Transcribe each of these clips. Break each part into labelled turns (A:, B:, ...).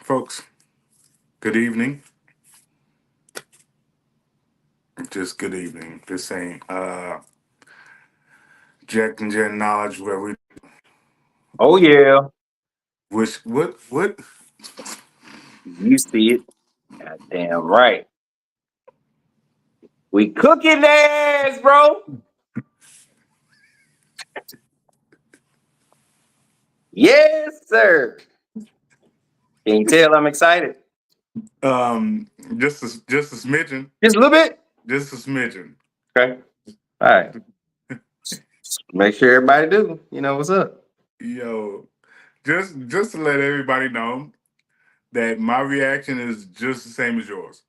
A: Folks, good evening. Just good evening. This ain't Jack and Jen Knowledge where we
B: Oh yeah,
A: wish what
B: you see it. Goddamn right. We cooking ass, bro. Yes, sir. Can you tell I'm excited?
A: um just a smidgen.
B: Just a little bit.
A: Just a smidgen.
B: Okay. All right. Make sure everybody do. You know what's up.
A: Yo, just to let everybody know that my reaction is just the same as yours.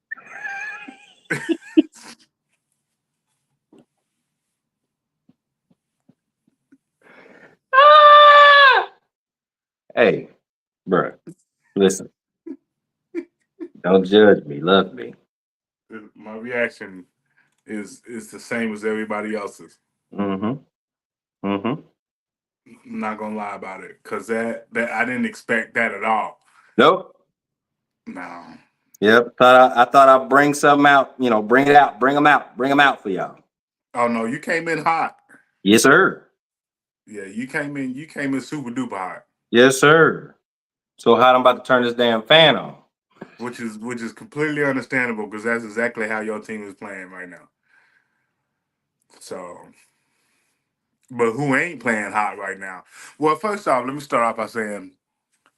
B: Ah! Hey, bro. Listen. Don't judge me. Love me.
A: My reaction is the same as everybody else's.
B: Mm-hmm. Mm-hmm.
A: I'm not gonna lie about it, cause that I didn't expect that at all.
B: Nope.
A: No.
B: Yep. I thought I'd bring something out. Bring it out. Bring them out. Bring them out for y'all.
A: Oh no, you came in hot.
B: Yes, sir.
A: Yeah, you came in super duper hot.
B: Yes, sir. So how I'm about to turn this damn fan on?
A: Which is completely understandable because that's exactly how your team is playing right now. So, but who ain't playing hot right now? Well, first off, let me start off by saying,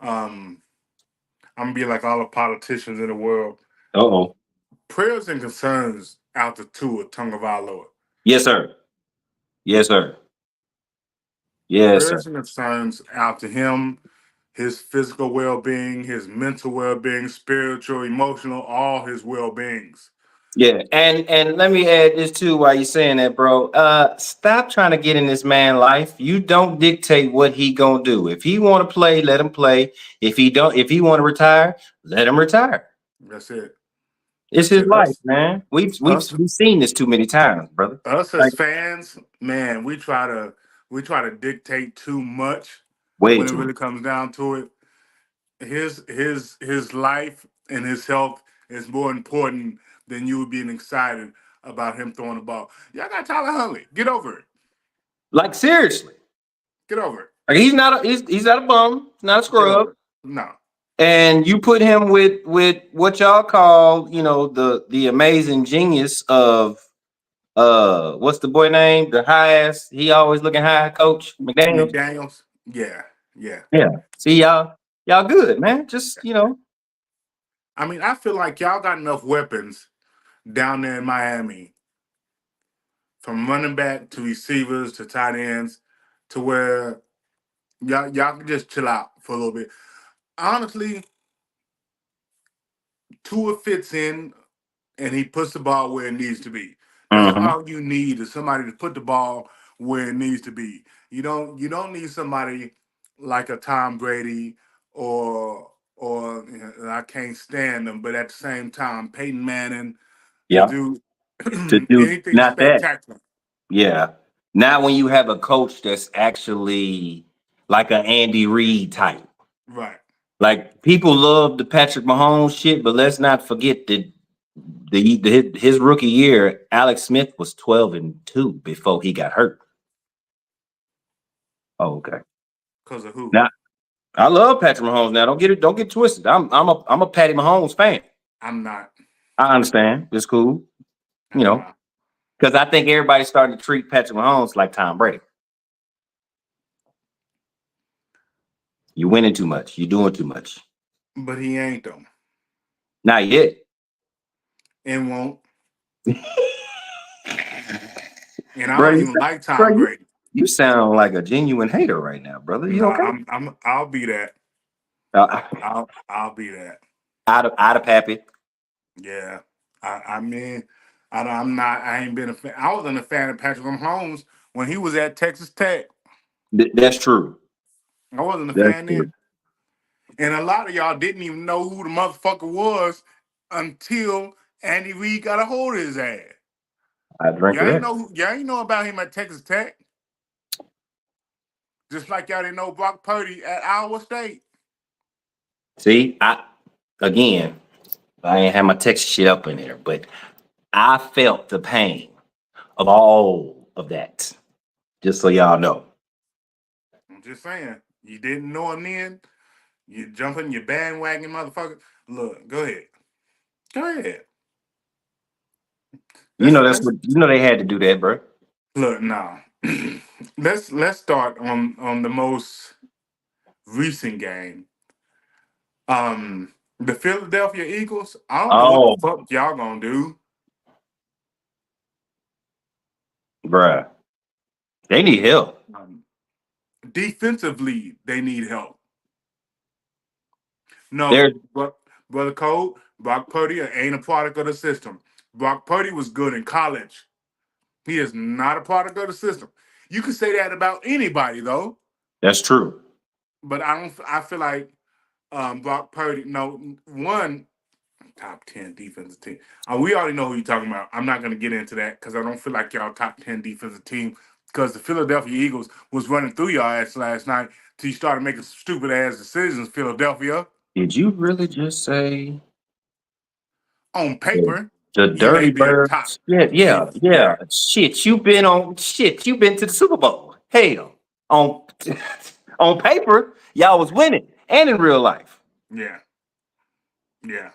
A: um, I'm gonna be like all the politicians in the world.
B: Uh-oh.
A: Prayers and concerns out to Tua Tagovailoa.
B: Yes, sir. Yes, sir. Yes, sir.
A: Prayers and concerns out to him, his physical well-being, his mental well-being, spiritual, emotional, all his well-beings.
B: Yeah, and let me add this too while you're saying that, bro. Stop trying to get in this man life. You don't dictate what he gonna do. If he want to play, let him play. If he want to retire, let him retire.
A: That's it.
B: It's
A: That's
B: his
A: it.
B: life, man.
A: Us
B: We've seen this too many times, brother.
A: us as
B: Like
A: fans, man, we try to dictate too much
B: way
A: when it
B: too much.
A: really comes down to it. His life and his health is more important than you being excited about him throwing the ball. Y'all got Tyler Huntley. Get over it.
B: Like seriously.
A: Get over it.
B: Like he's not a bum, not a
A: Get
B: scrub.
A: over it. No.
B: And you put him with what y'all call, the amazing genius of what's the boy name? The highest, he always looking high, Coach McDaniels.
A: McDaniels. Yeah. Yeah.
B: Yeah. See y'all good, man. Just
A: I mean, I feel like y'all got enough weapons down there in Miami, from running back to receivers to tight ends, to where y'all can just chill out for a little bit. Honestly, Tua fits in and he puts the ball where it needs to be. That's
B: hmm
A: all you need is somebody to put the ball where it needs to be. You don't need somebody like a Tom Brady or I can't stand them, but at the same time Peyton Manning to
B: yeah,
A: do
B: to do
A: anything
B: not that.
A: spectacular.
B: Yeah. Now when you have a coach that's actually like an Andy Reid type.
A: Right.
B: Like people love the Patrick Mahomes shit, but let's not forget that his rookie year, Alex Smith was 12-2 before he got hurt. Oh, okay.
A: Because of who?
B: Now I love Patrick Mahomes. Now don't get twisted. I'm a Patty Mahomes fan.
A: I'm not.
B: I understand. It's cool, you
A: I'm
B: know,
A: not.
B: because I think everybody's starting to treat Patrick Mahomes like Tom Brady. You're winning too much. You're doing too much.
A: But he ain't though.
B: Not yet.
A: And won't. And I
B: bro,
A: don't
B: you,
A: even like
B: bro,
A: Tom Brady.
B: you sound like a genuine hater right now, brother.
A: No,
B: You okay?
A: I'll be that.
B: Uh,
A: I'll be that.
B: out of Pappy.
A: Yeah. I mean, I'm not. I ain't been a fan. I wasn't a fan of Patrick Mahomes when he was at Texas Tech.
B: That's true.
A: I wasn't a
B: That's
A: fan
B: true.
A: then. And a lot of y'all didn't even know who the motherfucker was until Andy Reid got a hold of his ass.
B: I drink to that.
A: Y'all ain't know about him at Texas Tech. Just like y'all didn't know Brock Purdy at Iowa State.
B: See, again, I ain't have my Texas shit up in there, but I felt the pain of all of that. Just so y'all know.
A: I'm just saying, you didn't know him then. You jumping your bandwagon, motherfucker. Look, go ahead. Go ahead.
B: You know that's
A: Let's
B: what they had to do that, bro.
A: look now. Let's start on the most recent game. The Philadelphia Eagles. I don't know what the
B: Oh,
A: fuck y'all gonna do.
B: bruh. They need help.
A: Defensively, they need help. No,
B: There's
A: but Brother Cole, Brock Purdy ain't a product of the system. Brock Purdy was good in college. He is not a product of the system. You can say that about anybody though,
B: that's true.
A: but I don't. I feel like Brock Purdy. No, one top 10 defensive team. We already know who you're talking about. I'm not going to get into that because I don't feel like y'all top 10 defensive team because the Philadelphia Eagles was running through your ass last night till you started making stupid ass decisions. Philadelphia,
B: Did you really just say
A: on
B: the,
A: paper,
B: the
A: you may
B: Dirty
A: be a top.
B: Birds? Yeah,
A: Yeah,
B: yeah, yeah.
A: yeah,
B: Shit, you been on shit. You been to the Super Bowl. Hell, on on paper, y'all was winning, and in real life.
A: yeah, yeah.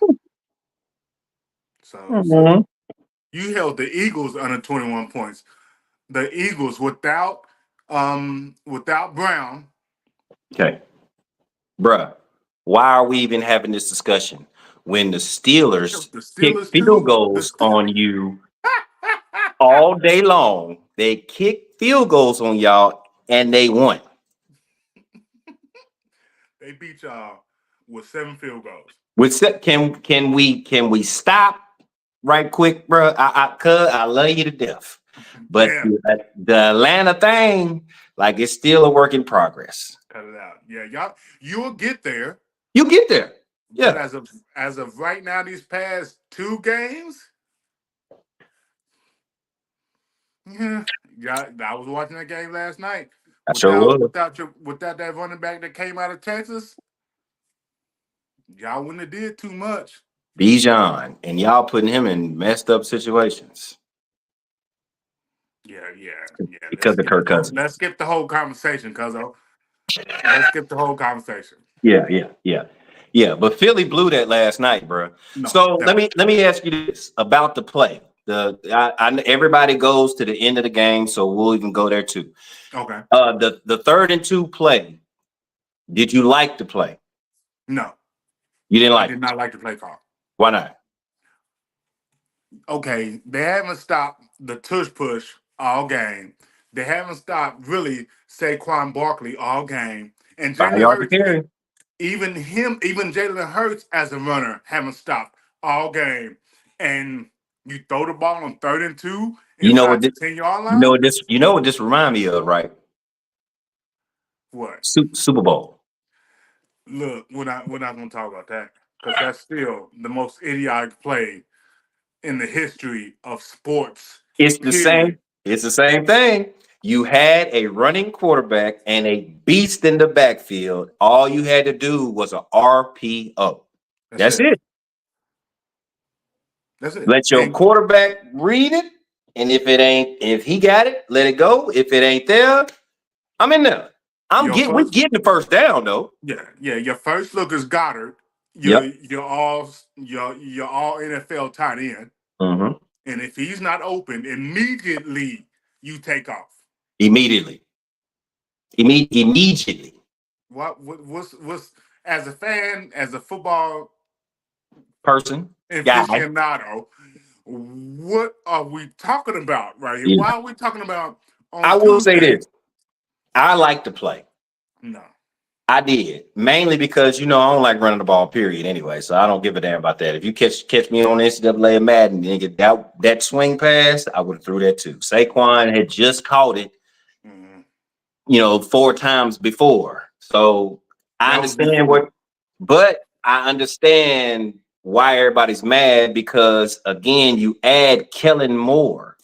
A: So
B: Mhm.
A: you held the Eagles under 21 points. The Eagles without Brown.
B: Okay, bruh. Why are we even having this discussion when the Steelers
A: The
B: kick
A: Steelers
B: field
A: too. The
B: goals on
A: Steelers.
B: you all day long? They kick field goals on y'all, and they won.
A: They beat y'all with 7 field goals.
B: Can we stop right quick, bro? Cuz I love you to death, but
A: Yeah,
B: the Atlanta thing, like it's still a work in progress.
A: cut it out. Yeah, y'all, you'll get there.
B: You get there,
A: But
B: yeah.
A: as of right now, these past 2 games, yeah, yeah. I was watching that game last night.
B: I sure will.
A: Without that running back that came out of Texas, y'all wouldn't have did too much.
B: Bijan, and y'all putting him in messed up situations
A: Yeah, yeah, yeah.
B: because of Kirk Cousins.
A: Let's skip the whole conversation, cuz let's skip the whole conversation.
B: Yeah, yeah, yeah, yeah. But Philly blew that last night, bro.
A: No,
B: So let
A: definitely.
B: me ask you this about the play. Everybody goes to the end of the game, so we'll even go there too.
A: Okay.
B: The 3rd and 2 play. Did you like the play?
A: No,
B: You didn't
A: I
B: like
A: did
B: it.
A: not like the play call.
B: Why not?
A: Okay, they haven't stopped the tush push all game. They haven't stopped really Saquon Barkley all game. And
B: 5
A: Jalen
B: yards to
A: Hurts,
B: carry.
A: even Jalen Hurts as a runner haven't stopped all game. And you throw the ball on 3rd and 2
B: You know what
A: inside
B: this?
A: the 10-yard
B: You know
A: line?
B: what this? You know what this remind me of, right?
A: What?
B: Super Bowl.
A: Look, we're not gonna talk about that because that's still the most idiotic play in the history of sports.
B: It's the same.
A: Period.
B: It's the same thing. You had a running quarterback and a beast in the backfield. All you had to do was a RPO.
A: That's
B: That's
A: it.
B: it.
A: That's it.
B: Let your
A: And
B: quarterback read it, and if he got it, let it go. If it ain't there, I'm in there.
A: your
B: We
A: first,
B: getting the first down though.
A: yeah, yeah, your first look is Goddard.
B: Yep.
A: You're all NFL tight end,
B: Mm-hmm.
A: and if he's not open, immediately you take off.
B: Immediately. Immediately.
A: What's as a fan, as a football
B: Person, guy.
A: aficionado, what are we talking about right here?
B: Yeah.
A: Why are we talking about
B: I
A: on
B: will say
A: Tuesday?
B: this. I like to play.
A: No.
B: I did. Mainly because I don't like running the ball, period, anyway. So I don't give a damn about that. If you catch me on NCAA Madden, nigga, that swing pass, I would have threw that too. Saquon had just caught it,
A: Mhm.
B: 4 times before. So I
A: That was
B: understand
A: before.
B: but I understand why everybody's mad because again, you add Kellen Moore.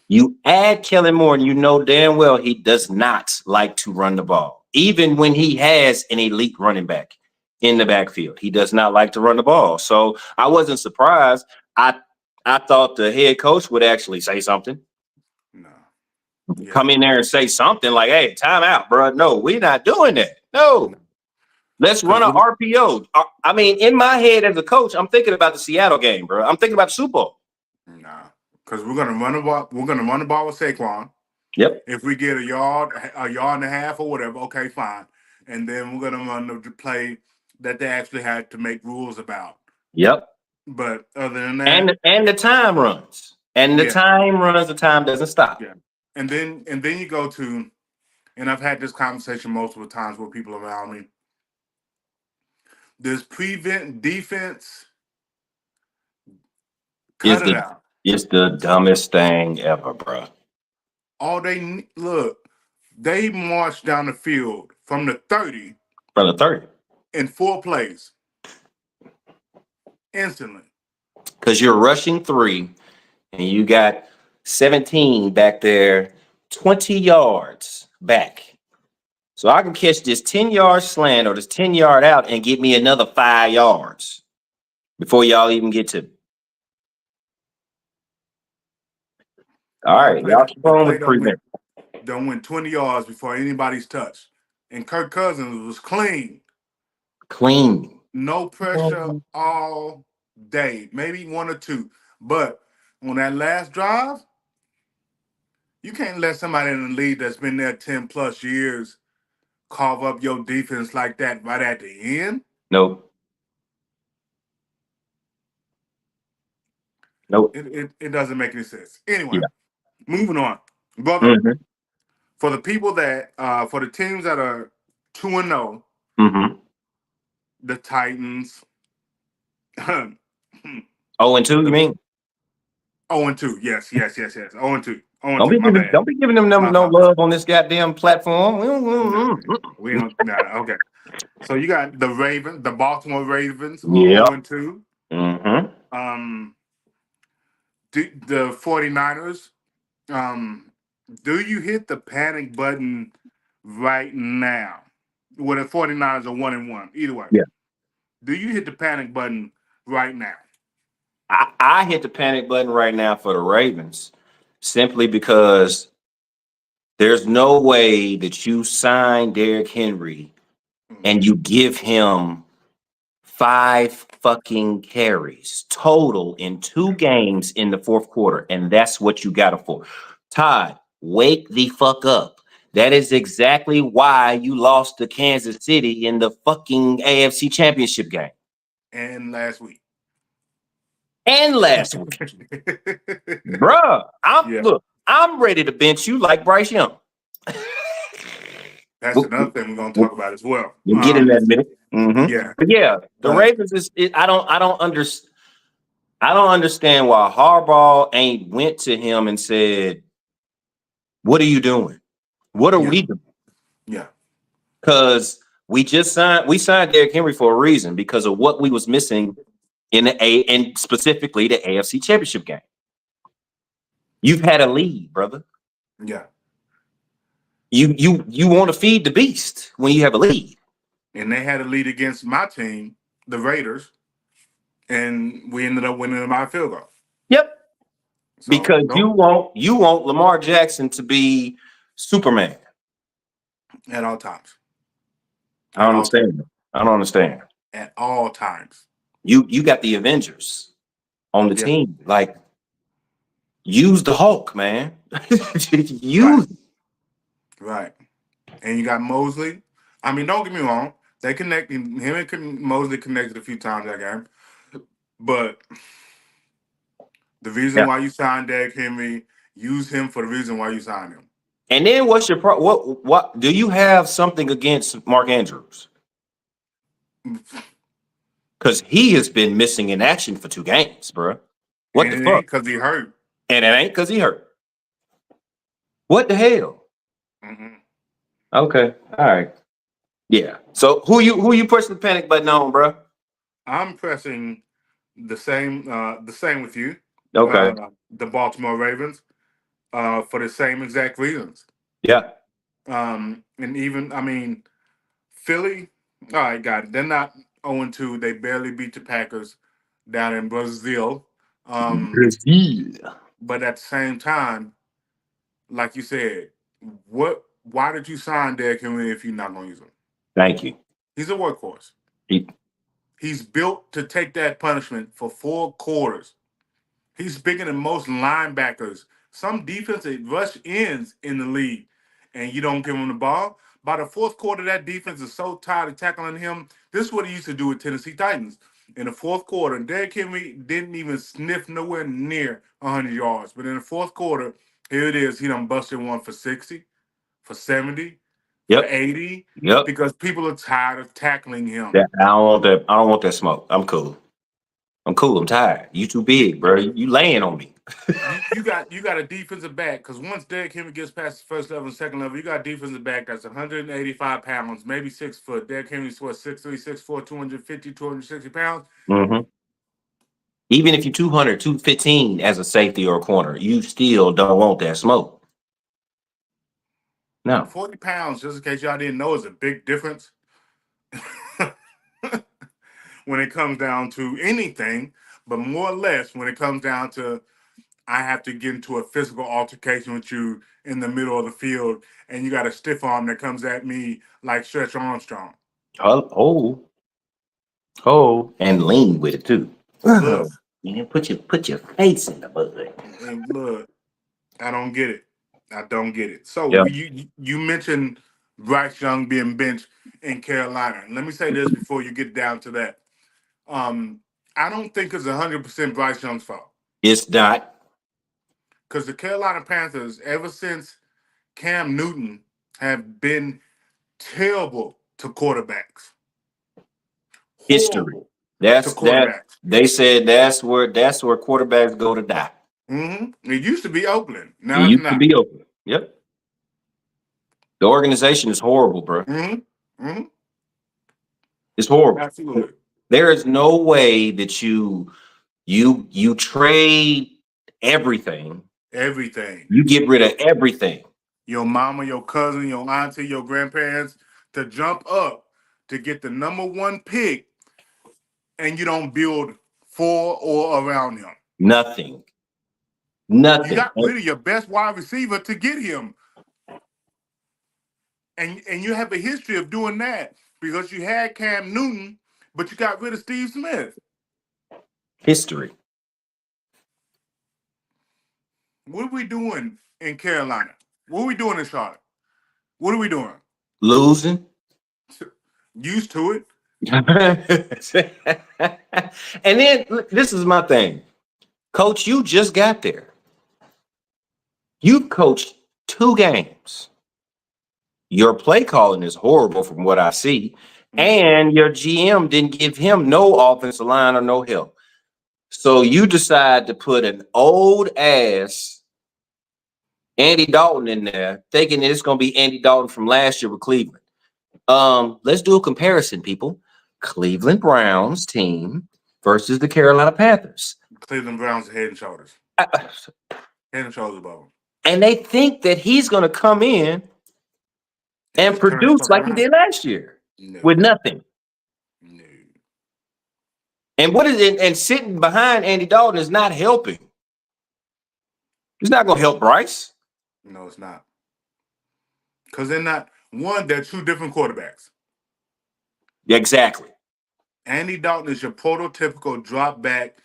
B: You add Kellen Moore, and you know damn well he does not like to run the ball, even when he has an elite running back in the backfield. He does not like to run the ball. So I wasn't surprised. I thought the head coach would actually say something.
A: No. Yeah.
B: Come in there and say something like, hey, time out, bro. No, we're not doing that. No. Let's run an RPO. I mean, in my head as a coach, I'm thinking about the Seattle game, bro. I'm thinking about the Super Bowl.
A: Nah. Because we're gonna run the ball. We're gonna run the ball with Saquon.
B: Yep.
A: If we get a yard and a half or whatever, okay, fine. And then we're gonna run the play that they actually had to make rules about.
B: Yep.
A: But other than that,
B: and the time runs. And the time runs, the time doesn't stop.
A: Yeah. And then you go to, and I've had this conversation multiple times with people around me. This prevent defense, cut it out.
B: It's the dumbest thing ever, bro.
A: All they marched down the field from the 30.
B: From the 30.
A: In 4 plays. Instantly.
B: Because you're rushing 3 and you got 17 back there, 20 yards back. So I can catch this 10-yard slant or this 10-yard out and get me another 5 yards before y'all even get to me. All right, y'all keep on with prevent.
A: Don't win 20 yards before anybody's touched. And Kirk Cousins was clean.
B: Clean.
A: No pressure all day. Maybe 1 or 2. But on that last drive, you can't let somebody in the league that's been there 10 plus years carve up your defense like that right at the end.
B: Nope.
A: It doesn't make any sense. Anyway, moving on. Brother, for the people that, for the teams that are 2-0, the Titans.
B: 0-2, you mean?
A: 0-2, yes. 0-2.
B: Don't be giving them no love on this goddamn platform.
A: We don't. Okay. So you got the Ravens, the Baltimore Ravens, 0-2. The 49ers. Do you hit the panic button right now? Well, the 49ers are 1-1. Either way.
B: Yeah.
A: Do you hit the panic button right now?
B: I hit the panic button right now for the Ravens simply because there's no way that you sign Derrick Henry and you give him 5 fucking carries total in 2 games in the 4th quarter. And that's what you got it for. Todd, wake the fuck up. That is exactly why you lost to Kansas City in the fucking AFC Championship game.
A: And last week.
B: Bruh, I'm ready to bench you like Bryce Young.
A: That's another thing we're gonna talk about as well.
B: We'll get in that in a minute.
A: Yeah.
B: But yeah, the Ravens I don't understand why Harbaugh ain't went to him and said, what are you doing? What are we doing?
A: Yeah.
B: Because we signed Derrick Henry for a reason because of what we was missing and specifically the AFC Championship game. You've had a lead, brother.
A: Yeah.
B: You want to feed the beast when you have a lead.
A: And they had a lead against my team, the Raiders, and we ended up winning by a field goal.
B: Yep. So, because you want Lamar Jackson to be Superman
A: at all times.
B: I don't understand.
A: At all times.
B: You got the Avengers on the team. Like, use the Hulk, man.
A: Right. And you got Mosley. I mean, don't get me wrong. They connected. Him and Mosley connected a few times that game. But the reason why you signed Derrick Henry, use him for the reason why you signed him.
B: And then what's your what do you have something against Mark Andrews? Because he has been missing in action for 2 games, bro. What the fuck?
A: Because he hurt.
B: And it ain't because he hurt. What the hell? Okay. All right. Yeah. So who you pressing the panic button on, bro?
A: I'm pressing the same with you.
B: Okay.
A: The Baltimore Ravens, for the same exact reasons.
B: Yeah.
A: And even, I mean, Philly. All right, got it. They're not 0-2. They barely beat the Packers down in Brazil.
B: Brazil.
A: But at the same time, like you said, why did you sign Derrick Henry if you're not going to use him?
B: Thank you.
A: He's a workhorse.
B: He-
A: He's built to take that punishment for 4 quarters. He's bigger than most linebackers. Some defensive rush ends in the league, and you don't give him the ball. By the fourth quarter, that defense is so tired of tackling him. This is what he used to do with Tennessee Titans. In the fourth quarter, Derrick Henry didn't even sniff nowhere near 100 yards. But in the fourth quarter, here it is. He done busted one for 60, for 70, for
B: Yep.
A: 80,
B: Yep.
A: because people are tired of tackling him.
B: That, I don't want that. I don't want that smoke. I'm cool. I'm cool. I'm tired. You too big, bro. You laying on me.
A: You got a defensive back, because once Derrick Henry gets past the first level and second level, you got a defensive back that's 185 pounds, maybe 6 foot. Derrick Henry's what, 6'3", 6'4", 250, 260 pounds.
B: Mm-hmm. Even if you're 200, 215 as a safety or a corner, you still don't want that smoke. No.
A: 40 pounds, just in case y'all didn't know, is a big difference when it comes down to anything, but more or less when it comes down to I have to get into a physical altercation with you in the middle of the field, and you got a stiff arm that comes at me like Stretch Armstrong.
B: And lean with it too.
A: Look,
B: You put your face in the mud.
A: and look, I don't get it. I don't get it. So
B: Yeah.
A: you mentioned Bryce Young being benched in Carolina. Let me say this before you get down to that. I don't think it's 100% Bryce Young's fault,
B: It's not.
A: because the Carolina Panthers, ever since Cam Newton, have been terrible to quarterbacks.
B: History.
A: Horrible
B: That's
A: to
B: that.
A: quarterbacks.
B: They said that's where quarterbacks go to die.
A: It used to be Oakland. Now
B: It
A: it's
B: used to
A: not.
B: be open. Yep. The organization is horrible, bro. It's horrible.
A: Absolutely.
B: There is no way that you trade everything.
A: Everything.
B: You get rid of everything.
A: Your mama, your cousin, your auntie, your grandparents to jump up to get the number 1 pick, and you don't build for or around him.
B: Nothing.
A: You
B: Nothing.
A: got rid of your best wide receiver to get him. And you have a history of doing that because you had Cam Newton, but you got rid of Steve Smith.
B: History.
A: What are we doing in Carolina? What are we doing in Charlotte? What are we doing?
B: Losing.
A: Used to it.
B: And then look, this is my thing. Coach, you just got there. You've coached 2 games. Your play calling is horrible from what I see. And your GM didn't give him no offensive line or no help. So you decide to put an old ass Andy Dalton in there, thinking that it's going to be Andy Dalton from last year with Cleveland. Let's do a comparison, people. Cleveland Browns team versus the Carolina Panthers.
A: Cleveland Browns are head and shoulders. Head and shoulders above them.
B: And they think that he's going to come in and produce like he did last year with nothing.
A: No.
B: And what is it? And sitting behind Andy Dalton is not helping. It's not going to help Bryce.
A: No, it's not. Because they're not. One, they're 2 different quarterbacks.
B: Exactly.
A: Andy Dalton is your prototypical drop back,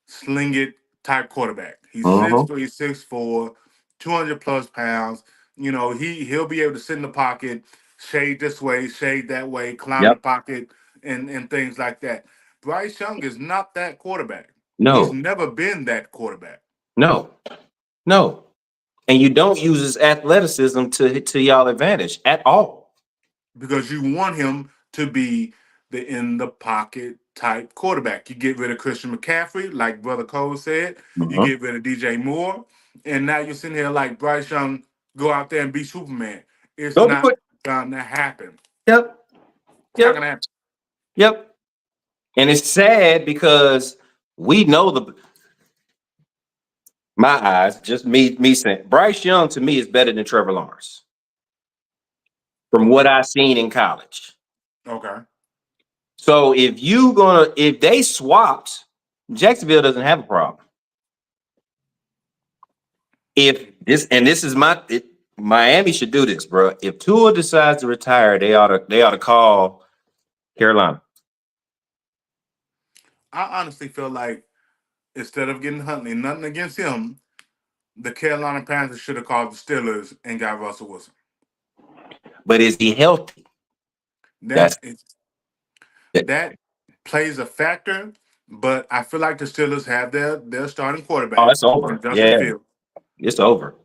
A: sling it type quarterback. He's 6'3", 6'4", 200 plus pounds. You know, he'll be able to sit in the pocket, shade this way, shade that way, climb the pocket, and things like that. Bryce Young is not that quarterback.
B: No.
A: He's never been that quarterback.
B: No. And you don't use his athleticism to y'all advantage at all.
A: Because you want him to be the in the pocket type quarterback. You get rid of Christian McCaffrey, like Brother Cole said. You get rid of DJ Moore. And now you're sitting here like Bryce Young, go out there and be Superman. It's not going to happen.
B: Yep.
A: It's not going to happen.
B: Yep. And it's sad because we know my eyes, just me saying, Bryce Young to me is better than Trevor Lawrence. From what I've seen in college.
A: Okay.
B: So if they swapped, Jacksonville doesn't have a problem. If this is Miami should do this, bro. If Tua decides to retire, they ought to call Carolina.
A: I honestly feel like instead of getting Huntley, nothing against him, the Carolina Panthers should have called the Steelers and got Russell Wilson.
B: But is he healthy?
A: That plays a factor, but I feel like the Steelers have their starting quarterback.
B: Oh, it's over.
A: Justin Fields.
B: It's over.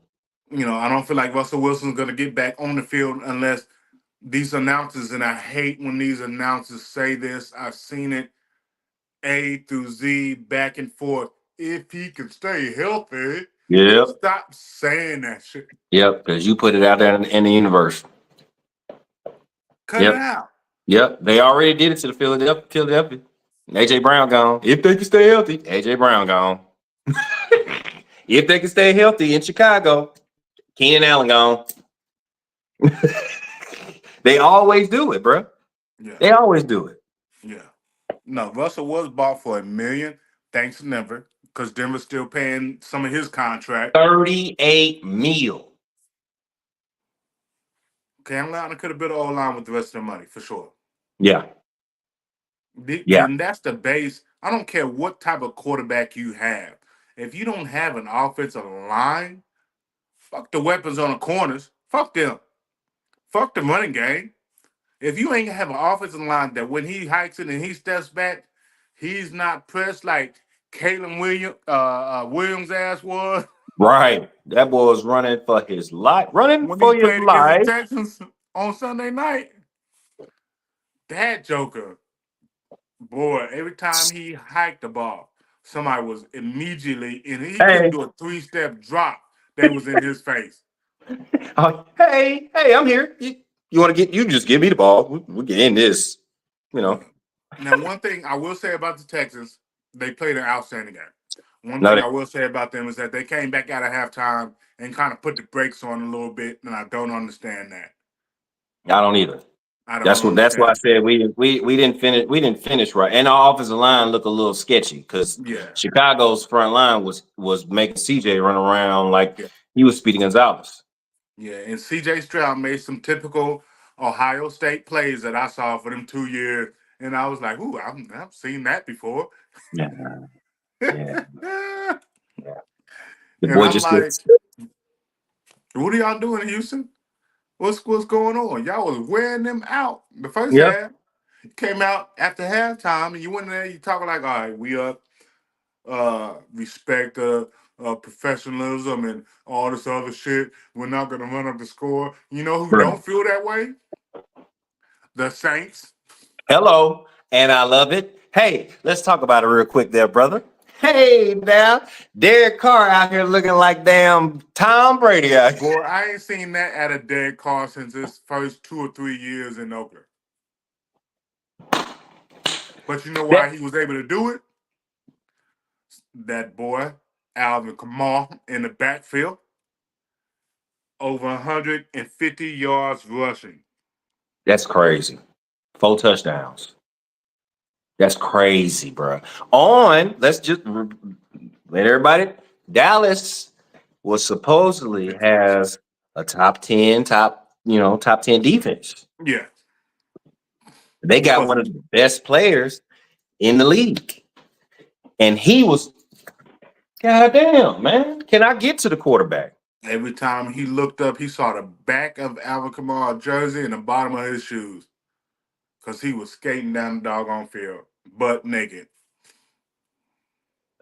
A: I don't feel like Russell Wilson's going to get back on the field unless these announcers, and I hate when these announcers say this. I've seen it A through Z, back and forth. If he can stay healthy, stop saying that shit.
B: Yep, because you put it out there in the universe.
A: Cut it out.
B: Yep, they already did it to the Philadelphia. AJ Brown gone. If they can stay healthy, AJ Brown gone. If they can stay healthy in Chicago, Keenan Allen gone. They always do it, bro.
A: Yeah.
B: They always do it.
A: Yeah. No, Russell was bought for $1 million. Thanks to Denver, because Denver's still paying some of his contract.
B: $38 million.
A: Carolina could have built an O-line with the rest of the money, for sure.
B: Yeah.
A: And that's the base. I don't care what type of quarterback you have. If you don't have an offensive line, fuck the weapons on the corners. Fuck them. Fuck the running game. If you ain't have an offensive line that when he hikes it and he steps back, he's not pressed like Kalen Williams' ass was.
B: Right. That boy was running for his life. Running
A: when
B: for
A: he
B: his
A: played
B: life.
A: against the Texans on Sunday night. That joker, boy, every time he hiked the ball, somebody was immediately in. He couldn't do a 3-step drop that was in his face.
B: Hey, I'm here. You want to get? You just give me the ball. We're getting this.
A: Now, one thing I will say about the Texans, they played an outstanding game. One thing I will say about them is that they came back out of halftime and kind of put the brakes on a little bit, and I don't understand that.
B: I don't either. That's why I said we didn't finish right, and our offensive line looked a little sketchy because Chicago's front line was making CJ run around like he was Speedy Gonzalez.
A: Yeah, and CJ Stroud made some typical Ohio State plays that I saw for them 2 years, and I was like, "Ooh, I've seen that before."
B: Yeah.
A: The
B: boy just
A: like, what are y'all doing in Houston? What's going on? Y'all was wearing them out the first half. You came out after halftime, and you went in there. You talking like, "All right, we up, respect professionalism and all this other shit. We're not gonna run up the score." You know who don't feel that way? The Saints.
B: Hello, and I love it. Hey, let's talk about it real quick there, brother. Hey, now, Derek Carr out here looking like damn Tom Brady out here.
A: Boy, I ain't seen that at a Derek Carr since his first 2 or 3 years in Oakland. But you know why he was able to do it? That boy, Alvin Kamara, in the backfield, over 150 yards rushing.
B: That's crazy. 4 touchdowns. That's crazy, bro. Let's just let everybody. Dallas was supposedly has a top 10 defense.
A: Yeah.
B: They got one of the best players in the league. And he was, goddamn, man. Can I get to the quarterback?
A: Every time he looked up, he saw the back of Alvin Kamara's jersey and the bottom of his shoes. Because he was skating down the doggone field, butt naked.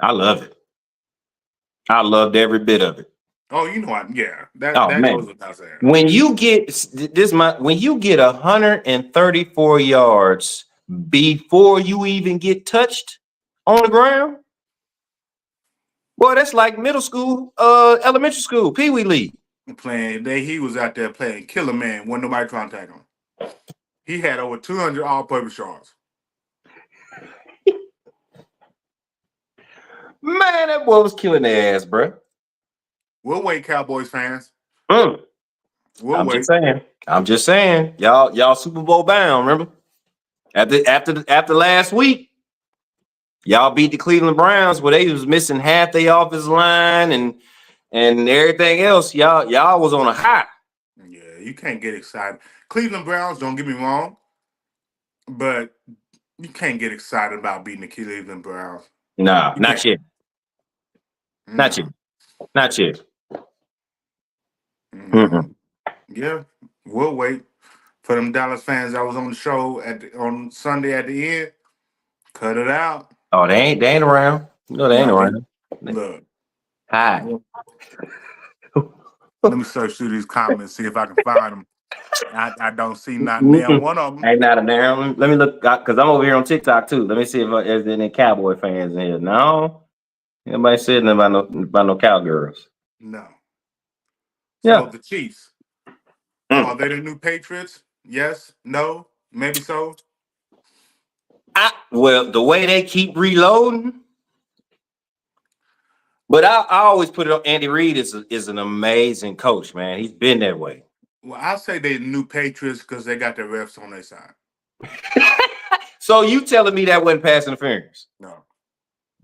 B: I love it. I loved every bit of it.
A: Oh, you know what? Yeah. That goes without saying.
B: When you get 134 yards before you even get touched on the ground, boy, that's like middle school, elementary school, Pee Wee League.
A: He was out there playing killer man. Wasn't nobody trying to tackle him. He had over 200 all-purpose yards.
B: Man, that boy was killing their ass, bro.
A: We'll wait, Cowboys fans.
B: I'm just saying. Y'all Super Bowl bound, remember? After last week, y'all beat the Cleveland Browns where they was missing half their offensive line and everything else. Y'all was on a high.
A: Yeah, you can't get excited. Cleveland Browns, don't get me wrong, but you can't get excited about beating the Cleveland Browns.
B: No,
A: You
B: not
A: can't.
B: yet. Not yet.
A: No.
B: Not yet.
A: Mm-mm. Yeah, we'll wait for them Dallas fans that was on the show on Sunday at the end. Cut it out.
B: Oh, they ain't around. No, they ain't
A: No,
B: around.
A: look.
B: Hi.
A: Let me search through these comments, see if I can find them. I don't see not now
B: Mm-mm.
A: one of them.
B: Ain't not a damn. Let me look because I'm over here on TikTok too. Let me see if there's any Cowboy fans in here. No, nobody said nothing about no Cowgirls.
A: No. So
B: Yeah.
A: the Chiefs, are
B: Mm.
A: they the new Patriots? Yes, no, maybe so.
B: Well, the way they keep reloading, but I always put it on. Andy Reid is an amazing coach, man. He's been that way.
A: Well, I'll say they the new Patriots because they got their refs on their side.
B: So you telling me that wasn't pass interference?
A: No.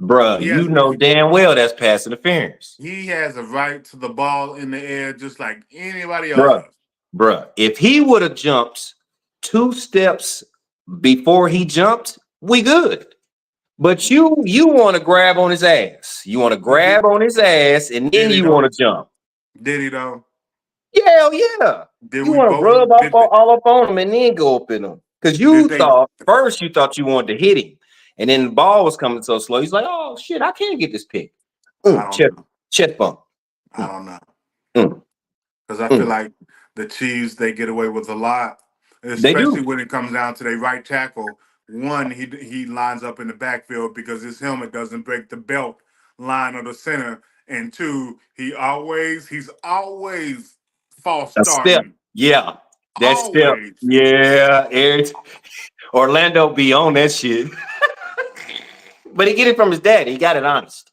B: Bruh,
A: He
B: you
A: has
B: know damn well that's pass interference.
A: he has a right to the ball in the air just like anybody else
B: Bruh,
A: does.
B: bruh. If he would have jumped 2 steps before he jumped, we good. But you want to grab on his ass. You want to
A: He did
B: grab on his ass and
A: did
B: then
A: he
B: you want
A: though?
B: to jump.
A: Did he though?
B: Hell yeah.
A: Did
B: You
A: we
B: want to
A: both
B: rub
A: did they,
B: all up on him and then go up in him. Because
A: did
B: you
A: they
B: thought first you thought you wanted to hit him. And then the ball was coming so slow. He's like, oh shit, I can't get this pick.
A: I don't know.
B: Chest bump.
A: I don't know.
B: Mm,
A: Because I feel
B: mm.
A: like the Chiefs they get away with a lot,
B: They
A: especially
B: do.
A: when it comes down to their right tackle. One, he lines up in the backfield because his helmet doesn't break the belt line of the center, and two, he's always false
B: A step.
A: starting.
B: Yeah. That step.
A: Always.
B: Yeah. Orlando be on that shit. But he get it from his dad. He got it honest.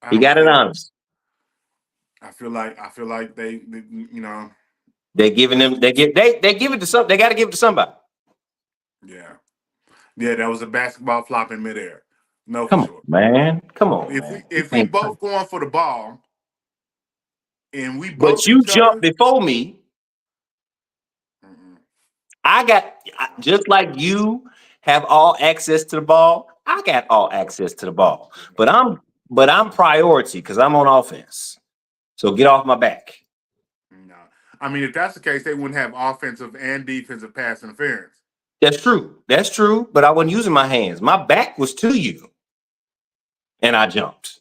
A: I
B: He
A: don't
B: got it
A: feel.
B: honest.
A: I feel like they you know,
B: They giving them. They give it to some. They got to give it to somebody.
A: yeah, yeah. That was a basketball flop in midair. No, for
B: Come on,
A: sure.
B: man. Come on, man. You
A: If we
B: can't-
A: both going for the ball and we
B: But
A: both
B: you
A: each
B: jumped
A: other.
B: before me.
A: Mm-mm.
B: Just like you have all access to the ball. I got all access to the ball. But I'm priority because I'm on offense. So get off my back.
A: No. I mean, if that's the case, they wouldn't have offensive and defensive pass interference.
B: That's true. That's true. But I wasn't using my hands. My back was to you, and I jumped.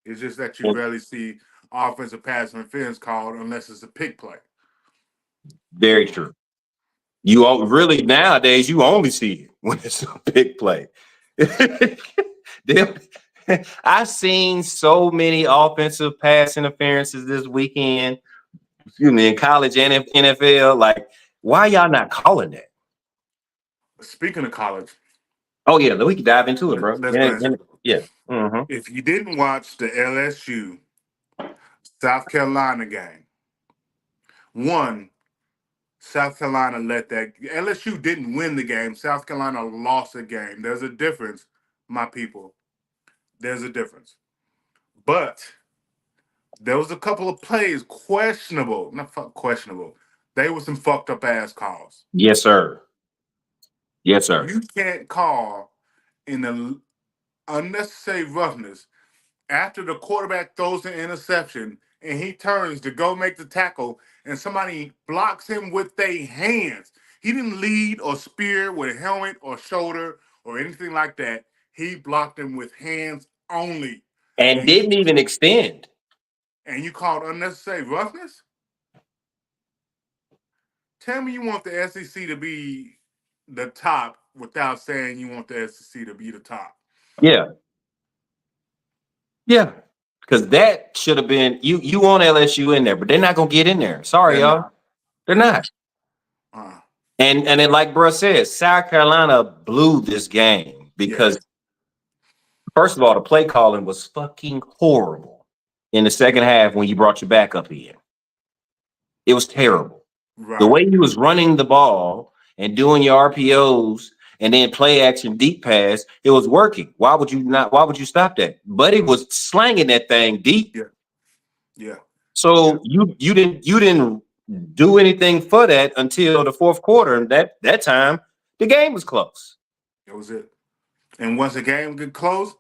A: It's just that you rarely see offensive pass interference called unless it's a pick play.
B: Very true. You all really nowadays you only see it when it's a big play. I've seen so many offensive pass interferences this weekend. Excuse me, in college and NFL. Like, why y'all not calling that?
A: Speaking of college,
B: Oh yeah, we can dive into it, bro.
A: let's glance.
B: Yeah. Mm-hmm.
A: If you didn't watch the LSU South Carolina game, one, South Carolina let that LSU didn't win the game. South Carolina lost the game. There's a difference, my people. There's a difference. But there was a couple of plays questionable, questionable. They were some fucked up ass calls.
B: Yes, sir. Yes, sir.
A: You can't call in the unnecessary roughness after the quarterback throws the interception and he turns to go make the tackle and somebody blocks him with their hands. He didn't lead or spear with a helmet or shoulder or anything like that. He blocked him with hands only.
B: And
A: And you
B: didn't even extend.
A: and you called unnecessary roughness? Tell me you want the SEC to be the top without saying you want the SEC to be the top.
B: Yeah. Yeah. Because that should have been you want LSU in there, but they're not gonna get in there. Sorry,
A: They're
B: y'all.
A: not.
B: They're not.
A: Uh,
B: And then, like Bruh says, South Carolina blew this game because,
A: yes.
B: first of all, the play calling was fucking horrible in the second half when you brought your backup in. It was terrible. The
A: Right.
B: way he was running the ball and doing your RPOs and then play action deep pass, it was working. Why would you not? Why would you stop that? Buddy was slanging that thing deep.
A: Yeah. Yeah.
B: So you didn't do anything for that until the fourth quarter, and that time the game was close.
A: That was it. And once the game get close,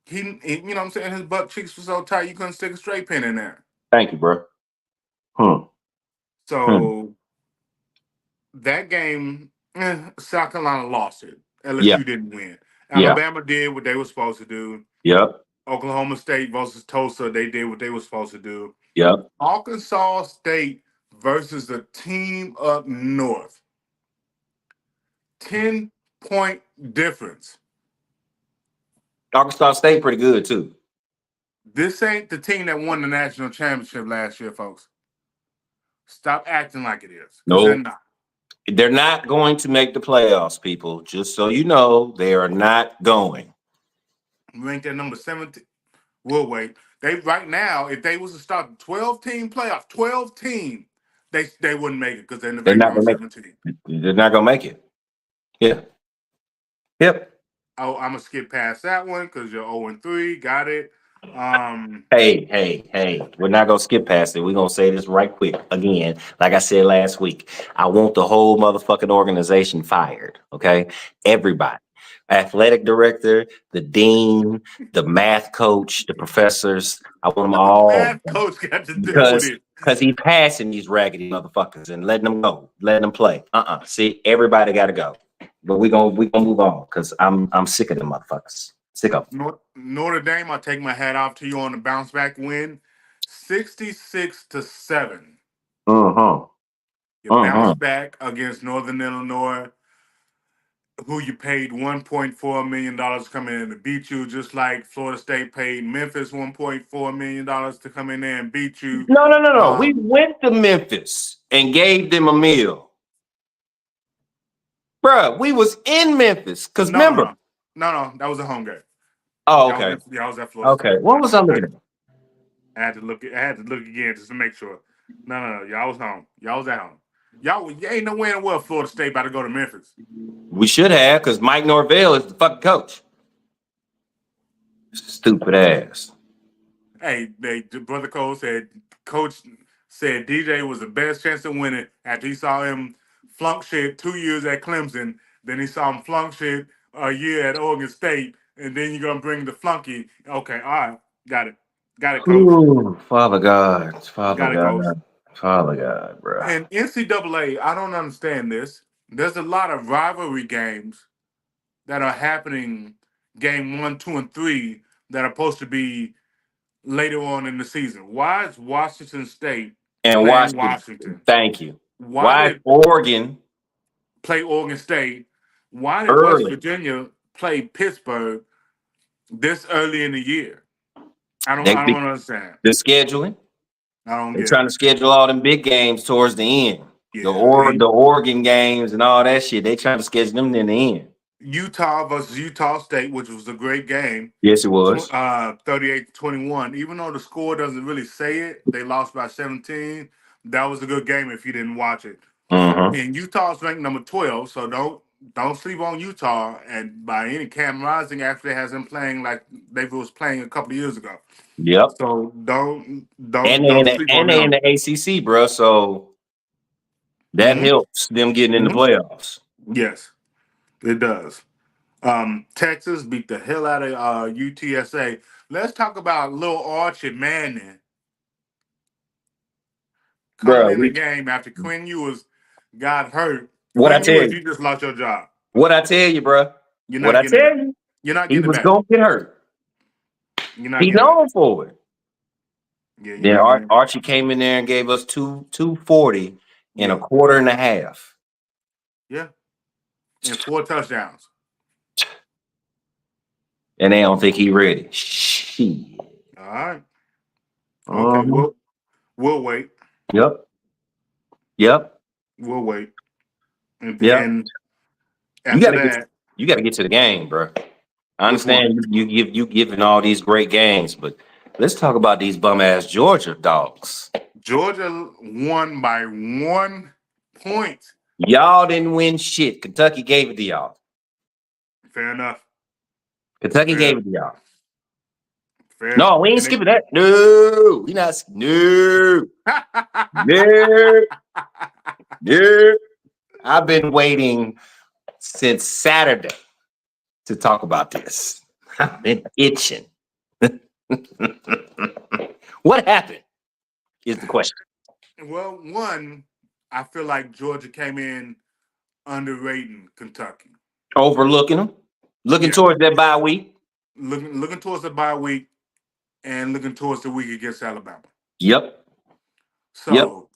A: you know what I'm saying, his butt cheeks were so tight you couldn't stick a straight pin in there.
B: Thank you, bro.
A: So that game, South Carolina lost it. LSU didn't win. Alabama did what they were supposed to do.
B: Yep.
A: Oklahoma State versus Tulsa, they did what they were supposed to do.
B: Yep.
A: Arkansas State versus the team up north. 10-point difference.
B: Arkansas State pretty good too.
A: This ain't the team that won the national championship last year, folks. Stop acting like it is.
B: No,
A: they're not.
B: They're not going to make the playoffs, people. Just so you know, they are not going.
A: Ranked at number 17. We'll wait. They right now, if they was to start 12-team playoff, 12-team, they wouldn't make it because they're in the
B: They're not
A: on
B: gonna
A: 17.
B: They're not gonna make it. Yeah. Yep.
A: Oh, I'm gonna skip past that one because you're 0-3. Got it.
B: Hey. We're not gonna skip past it. We're gonna say this right quick again. Like I said last week, I want the whole motherfucking organization fired. Okay. Everybody. Athletic director, the dean, the math coach, the professors. I want them all.
A: Math coach got to do with it.
B: Because he's passing these raggedy motherfuckers and letting them go, letting them play. See, everybody gotta go. But we gonna move on because I'm sick of them motherfuckers. Sick of them.
A: Notre Dame, I take my hat off to you on the bounce back win, 66-7. You bounce back against Northern Illinois, who you paid $1.4 million coming in to beat you, just like Florida State paid Memphis $1.4 million to come in there and beat you.
B: No. We went to Memphis and gave them a meal. Bruh, we was in Memphis. Because remember.
A: No, that was a home game.
B: Oh, okay.
A: I was at Florida State.
B: What was I looking at?
A: I had to look again just to make sure. No. Y'all was home. Y'all was at home. You ain't no way in the world Florida State about to go to Memphis.
B: We should have, because Mike Norvell is the fucking coach. Stupid ass.
A: Hey, Brother Cole said, Coach said DJ was the best chance to win it after he saw him flunk shit 2 years at Clemson. Then he saw him flunk shit a year at Oregon State. And then you're going to bring the flunky. Okay, all right. Got it, Coach.
B: Ooh, Father God, bro.
A: And NCAA, I don't understand this. There's a lot of rivalry games that are happening game 1, 2, and 3 that are supposed to be later on in the season. Why is Washington State
B: and
A: Washington?
B: Thank you.
A: Why did
B: Oregon
A: play Oregon State? Why did West Virginia play Pittsburgh this early in the year? I don't understand.
B: The scheduling.
A: I don't
B: They're trying to schedule all them big games towards the end.
A: Yeah,
B: the Oregon games and all that shit. They trying to schedule them in the end.
A: Utah versus Utah State, which was a great game.
B: Yes, it was.
A: 38-21. Even though the score doesn't really say it, they lost by 17. That was a good game if you didn't watch it. And Utah's ranked number 12, so don't sleep on Utah. And by any Cam Rising actually has them playing like they was playing a couple of years ago.
B: Yep.
A: So don't
B: and they in the ACC, bro. So that helps them getting in the playoffs.
A: Yes, it does. Texas beat the hell out of UTSA. Let's talk about Lil Archie Manning coming in the game after Quinn Ewers got hurt.
B: I tell you,
A: you just lost your job.
B: What I tell you, bro. You're not getting gonna get hurt. He's known for it. Yeah. Then Archie came in there and gave us 240 in a quarter and a half.
A: Yeah. And 4 touchdowns.
B: And they don't think he ready. Shit.
A: All right. Okay. We'll wait.
B: Yep.
A: We'll wait. And then
B: you got to get to the game, bro. I understand you giving all these great games, but let's talk about these bum ass Georgia dogs.
A: Georgia won by 1 point.
B: Y'all didn't win shit. Kentucky gave it to y'all.
A: Fair enough.
B: Kentucky
A: Fair
B: gave
A: enough.
B: it to y'all.
A: Fair.
B: No, we ain't
A: And
B: skipping that. No, we not. No, no, no. I've been waiting since Saturday to talk about this. I've been itching. What happened is the question.
A: well, one, I feel like Georgia came in underrating Kentucky.
B: Overlooking them, looking
A: Yeah,
B: towards that bye week.
A: looking towards the bye week and looking towards the week against Alabama.
B: Yep, yep.
A: So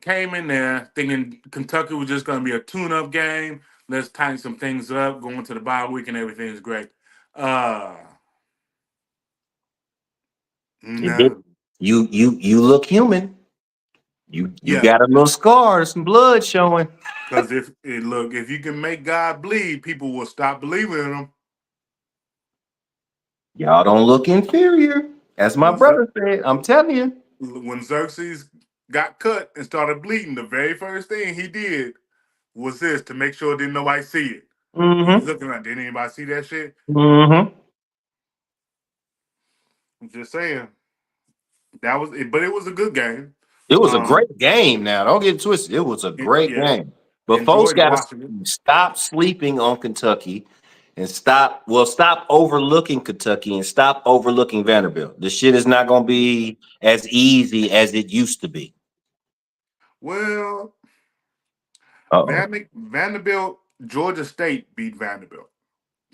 A: came in there thinking Kentucky was just going to be a tune-up game. Let's tighten some things up, going to the bye week, and everything's great. Uh,
B: It did.
A: no,
B: You look human. You
A: yeah,
B: got a little scars, some blood showing.
A: because if you can make God bleed, people will stop believing in him.
B: Y'all don't look inferior. As my
A: When Xer-
B: brother said, I'm telling you.
A: when Xerxes got cut and started bleeding, the very first thing he did was this to make sure didn't nobody see it. He's
B: Mm-hmm.
A: looking like, didn't anybody see that shit?
B: Mm-hmm.
A: I'm just saying that was it, but it was a good game.
B: It was a
A: Um,
B: great game. Now, don't get it twisted. It was a great
A: yeah,
B: game. But folks
A: enjoyed
B: got to
A: watching it.
B: stop sleeping on Kentucky and stop overlooking Kentucky and stop overlooking Vanderbilt. The shit is not going to be as easy as it used to be.
A: Well,
B: Uh-oh.
A: Vanderbilt, Georgia State beat Vanderbilt.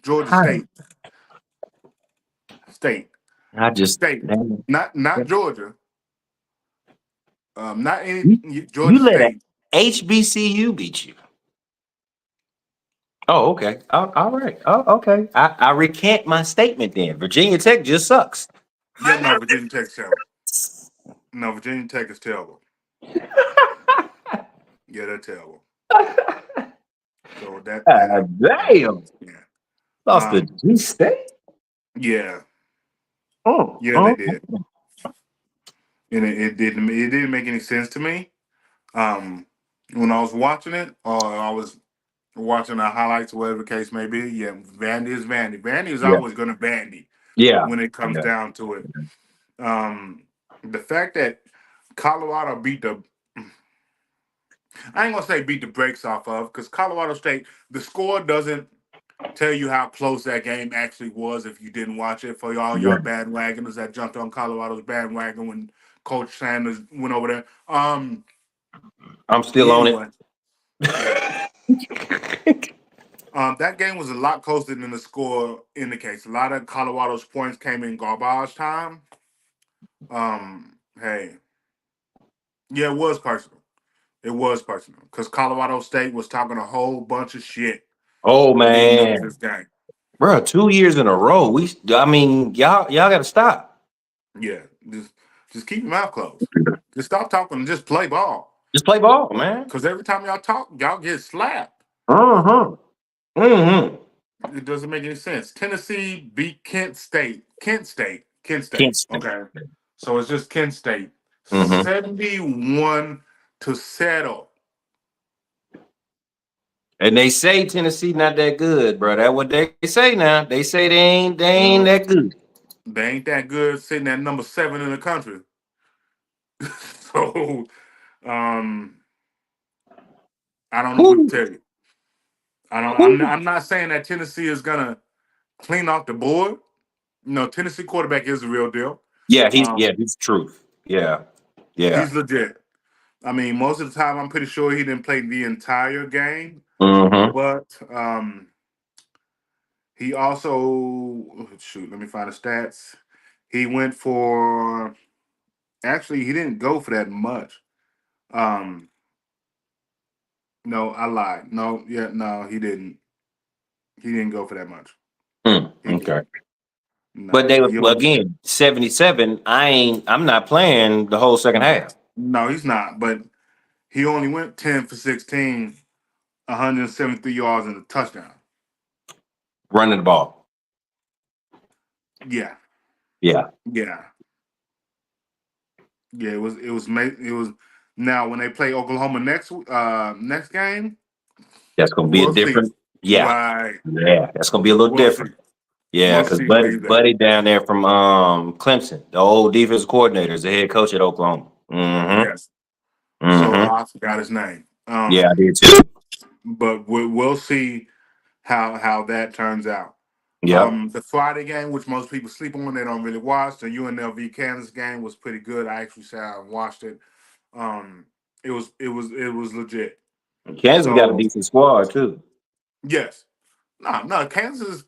A: Georgia
B: Hi.
A: State,
B: I just,
A: State,
B: man,
A: not Georgia. Not any
B: you,
A: Georgia
B: you let a
A: State.
B: HBCU beat you. Oh, okay. Oh, all right. Oh, okay. I recant my statement then. Virginia Tech just sucks.
A: Yeah, no, Virginia Tech's terrible. No, Virginia Tech is terrible. Yeah, they're terrible. So that happened.
B: Damn.
A: Yeah.
B: Lost the G State.
A: Yeah,
B: Oh,
A: yeah, they
B: oh.
A: did, and it didn't make any sense to me. Um, when I was watching it, or I was watching the highlights, whatever the case may be. Yeah, Vandy is Vandy. Vandy is
B: Yeah.
A: always going to Vandy
B: Yeah.
A: when it comes
B: Yeah.
A: down to it. The fact that Colorado beat the I ain't gonna say beat the brakes off of because Colorado State, the score doesn't tell you how close that game actually was if you didn't watch it. For all
B: Yeah.
A: y'all bandwagoners that jumped on Colorado's bandwagon when Coach Sanders went over there.
B: I'm still
A: Yeah,
B: on it.
A: anyway, yeah. That game was a lot closer than the score indicates. A lot of Colorado's points came in garbage time. Hey, yeah, it was personal. It was personal because Colorado State was talking a whole bunch of shit
B: Oh
A: leading up to
B: man,
A: this game.
B: bro, 2 years in a row. I mean, y'all got to stop.
A: Yeah, just keep your mouth closed. Just stop talking and just play ball.
B: Just play ball, man.
A: Because every time y'all talk, y'all get slapped.
B: Uh-huh. Mm-hmm.
A: It doesn't make any sense. Tennessee beat Kent State. Kent State. Kent
B: Can't
A: State.
B: stay.
A: Okay. So it's just Kent State.
B: Mm-hmm.
A: 71 to settle.
B: And they say Tennessee not that good, bro. That's what they say now. They say they ain't
A: Well,
B: that good.
A: they ain't that good sitting at number 7 in the country. So um I don't know what
B: Who?
A: to tell you. I don't
B: Who?
A: I'm not saying that Tennessee is gonna clean off the board. No, Tennessee quarterback is the real deal.
B: Yeah,
A: Um,
B: he's truth. Yeah. Yeah.
A: he's legit. I mean, most of the time, I'm pretty sure he didn't play the entire game,
B: Mm-hmm.
A: but he also shoot. Let me find the stats. He went for actually he didn't go for that much. Um, no, I lied. No, yeah, no, he didn't. He didn't go for that much. He
B: Okay. But
A: no,
B: they
A: he
B: well,
A: only
B: again, 77. I'm not playing the whole second half.
A: no, he's not. But he only went 10 for 16, 173 yards and a touchdown.
B: Running the ball.
A: Yeah,
B: Yeah.
A: yeah, yeah. It was Now, when they play Oklahoma next game,
B: That's gonna be a
A: we'll see.
B: different. Yeah,
A: Right,
B: yeah. That's gonna be a little
A: we'll see.
B: different. Yeah,
A: We'll
B: because
A: see where he's at.
B: Buddy down there from Clemson, the old defensive coordinator, is the head coach at Oklahoma. Mm-hmm.
A: Yes. So
B: Mm-hmm.
A: I forgot his name.
B: Yeah, I did too.
A: But we'll see how that turns out.
B: Yep.
A: The Friday game, which most people sleep on, they don't really watch. The UNLV Kansas game was pretty good. I actually sat out and watched it. Um, it was legit.
B: Kansas got a
A: So
B: decent squad too.
A: yes, no, Kansas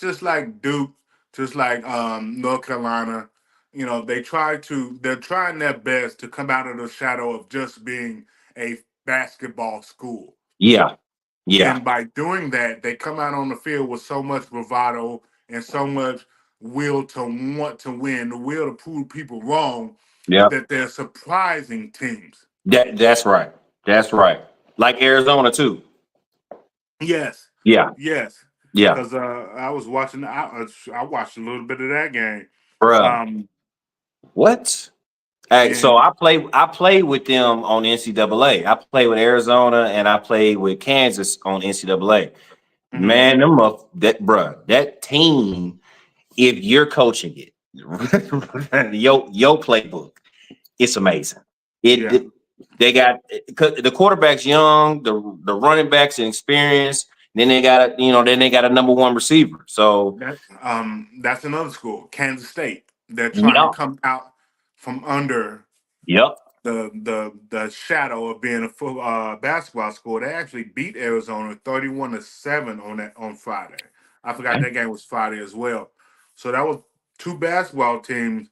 A: just like Duke, just like North Carolina. They're trying their best to come out of the shadow of just being a basketball school.
B: Yeah, yeah,
A: And by doing that, they come out on the field with so much bravado and so much will to want to win, the will to prove people wrong,
B: yeah.
A: that they're surprising teams.
B: That's right. That's right. Like Arizona too.
A: Yes,
B: Yeah,
A: yes.
B: yeah.
A: Because I was watching, I watched a little bit of that game.
B: Bruh.
A: Um,
B: What? Hey, so
A: and
B: I played with them on NCAA. I played with Arizona and I played with Kansas on NCAA.
A: mhm,
B: Man, that team, if you're coaching it, your playbook, it's amazing. It,
A: yeah,
B: it they got 'cause the quarterback's young, the running backs inexperienced. Then they got a number one receiver. So
A: that's another school, Kansas State. They're trying to
B: yep,
A: come out from under
B: yep.
A: the shadow of being a basketball school. They actually beat Arizona 31-7 on Friday. I forgot that game was Friday as well. So that was two basketball teams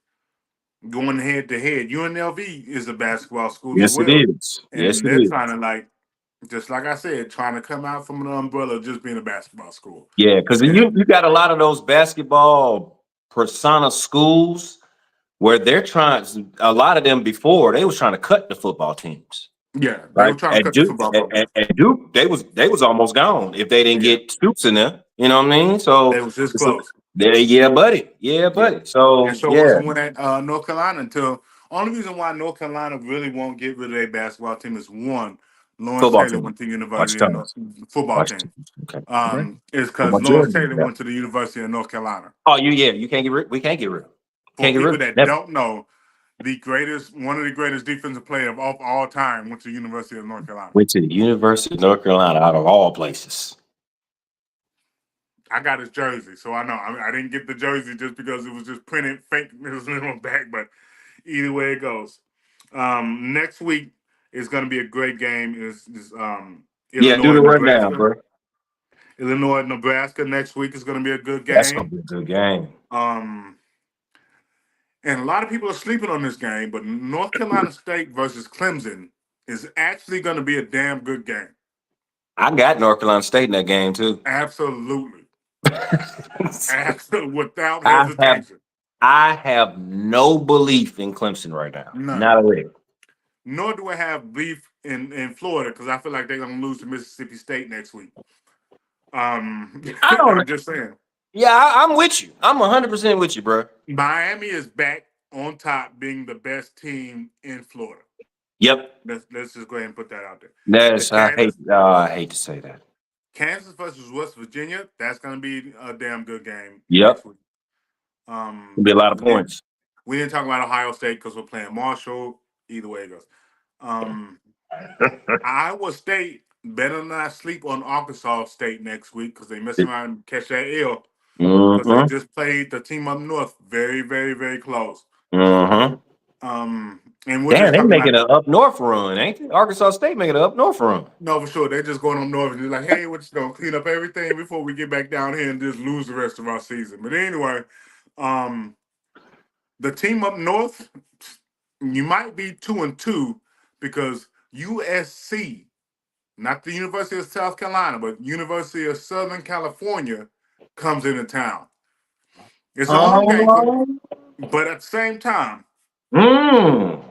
A: going head to head. UNLV is a basketball school as
B: Yes, it
A: well,
B: is. Yes,
A: and
B: it
A: they're
B: is.
A: trying to just like I said, trying to come out from an umbrella of just being a basketball school.
B: Yeah, because you
A: And
B: you got a lot of those basketball persona schools where they're trying. A lot of them before they was trying to cut the football teams.
A: yeah, they were
B: Right
A: trying to
B: at
A: cut the
B: Duke,
A: football program.
B: at Duke, they was almost gone if they didn't
A: Yeah,
B: get Stoops in there. You know what I mean?
A: they
B: So
A: was this
B: it's a,
A: close.
B: there, yeah, buddy, yeah,
A: Yeah.
B: buddy.
A: And
B: So
A: so was
B: yeah,
A: the one at North Carolina until only reason why North Carolina really won't get rid of their basketball team is one, Lawrence
B: football
A: Taylor
B: team.
A: went to the
B: Watch
A: University of
B: your
A: North
B: tones.
A: football
B: Watch
A: team.
B: your tones. Okay. Okay.
A: Is
B: But
A: because Lawrence
B: majority of
A: Taylor
B: that.
A: went to the University of North Carolina.
B: Oh, you can't get rid. We can't get rid.
A: For
B: Can't get
A: people
B: rid.
A: that
B: Never.
A: don't know, one of the greatest defensive players of all time went to the University of North Carolina.
B: Went to the University of North Carolina out of all places.
A: I got his jersey, so I know. I didn't get the jersey just because it was just printed fake. It was in my back, but either way it goes. Next week is going to be a great game. Is
B: Yeah, do
A: Illinois
B: the rundown,
A: Nebraska.
B: bro.
A: Illinois Nebraska next week is going to be a good
B: That's gonna
A: game.
B: be a good game.
A: Um, and a lot of people are sleeping on this game, but North Carolina State versus Clemson is actually going to be a damn good game.
B: I got North Carolina State in that game too.
A: Absolutely, absolutely, without
B: I have
A: hesitation.
B: I have no belief in Clemson right now.
A: None.
B: Not a lick.
A: Nor do I have beef in Florida because I feel like they're going to lose to Mississippi State next week.
B: I don't.
A: I'm just saying.
B: Yeah, I'm with you. I'm 100% with you, bro.
A: Miami is back on top, being the best team in Florida.
B: Yep.
A: Let's just go ahead and put that out there.
B: That's I hate to say that.
A: Kansas versus West Virginia. That's going to be a damn good game
B: Yep.
A: next week.
B: It'll be a lot of points.
A: We didn't talk about Ohio State because we're playing Marshall. Either way it goes. Iowa State better not sleep on Arkansas State next week because they mess around and catch that ill. Because they just played the team up north very, very, very close.
B: Mm-hmm.
A: And we're
B: Damn,
A: just
B: they
A: talking
B: making
A: about
B: an up north run, ain't they? Arkansas State making an up north run.
A: no, for sure. They're just going up north and they're like, hey, we're just gonna clean up everything before we get back down here and just lose the rest of our season. But anyway, the team up north, you might be 2-2 because USC, not the University of South Carolina, but University of Southern California, comes into town. It's a home game, but at the same time,
B: Mm.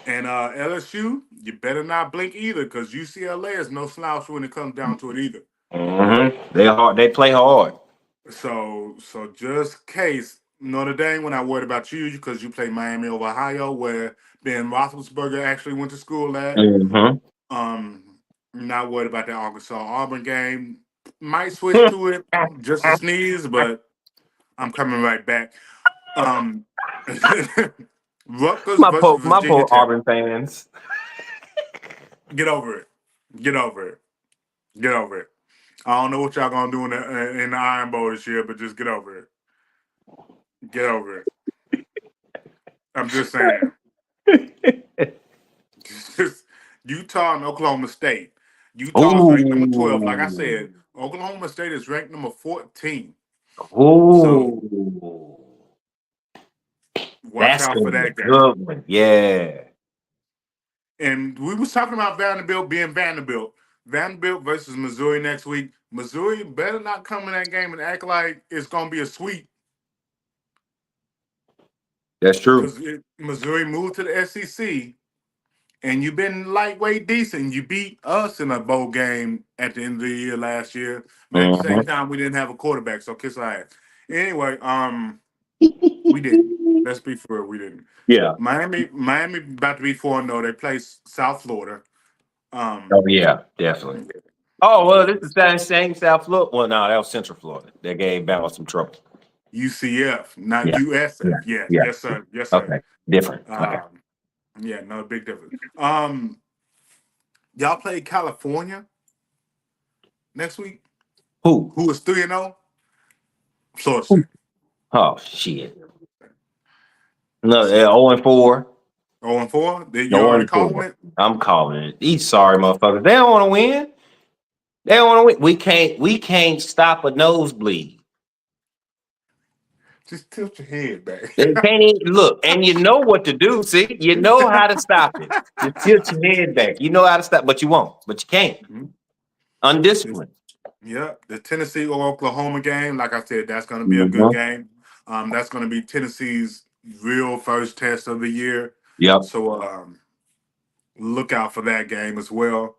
A: and LSU, you better not blink either because UCLA is no slouch when it comes down to it either.
B: Mm-hmm. They play hard.
A: So just case Notre Dame, we're not worried about you because you play Miami over Ohio, where Ben Roethlisberger actually went to school at.
B: Mm-hmm.
A: Not worried about that Arkansas Auburn game. Might switch to it just to sneeze, but I'm coming right back. Um, Rutgers versus
B: My
A: Virginia
B: poor
A: Tech.
B: Auburn fans.
A: Get over it. Get over it. Get over it. I don't know what y'all gonna do in the Iron Bowl this year, but just get over it. Get over it. I'm just saying. Utah and Oklahoma State. Utah is ranked number 12. Like I
B: Ooh.
A: said, Oklahoma State is ranked number 14. So
B: Ooh.
A: watch
B: That's
A: out for
B: gonna be a
A: that game.
B: good one. Yeah.
A: And we was talking about Vanderbilt being Vanderbilt. Vanderbilt versus Missouri next week. Missouri better not come in that game and act like it's gonna be a sweep
B: That's true.
A: because Missouri moved to the SEC and you've been lightweight decent. You beat us in a bowl game at the end of the year last year, but at the same
B: Mm-hmm.
A: time we didn't have a quarterback, so kiss our ass. Anyway, we didn't. Let's be for real, we didn't.
B: Yeah.
A: Miami about to be 4-0. They play South Florida.
B: Oh yeah, definitely. Oh well, this is the same South Florida. Well, no, that was Central Florida. That gave Bama some trouble.
A: UCF, not
B: Yeah. Yeah.
A: USF. Yes,
B: Yeah.
A: yes, sir. Yes, sir.
B: Okay. Different. Okay.
A: Um, yeah, no big difference. Y'all play California next week.
B: Who?
A: Who is 3-0? Florida State.
B: Oh shit. No, 0-4.
A: 0-4. Did you already calling
B: 0-4.
A: it?
B: I'm calling it. These sorry motherfuckers. They don't want to win. They don't want to win. We can't stop a nosebleed.
A: Just tilt your head back.
B: They can't even look. And you know what to do. See, you know how to stop it. Just tilt your head back. You know how to stop, but you won't. But you can't.
A: Mhm.
B: Undisciplined.
A: Yeah, the Tennessee or Oklahoma game, like I said, that's going to be a good
B: Mhm.
A: game. That's going to be Tennessee's real first test of the year.
B: Yep.
A: So look out for that game as well.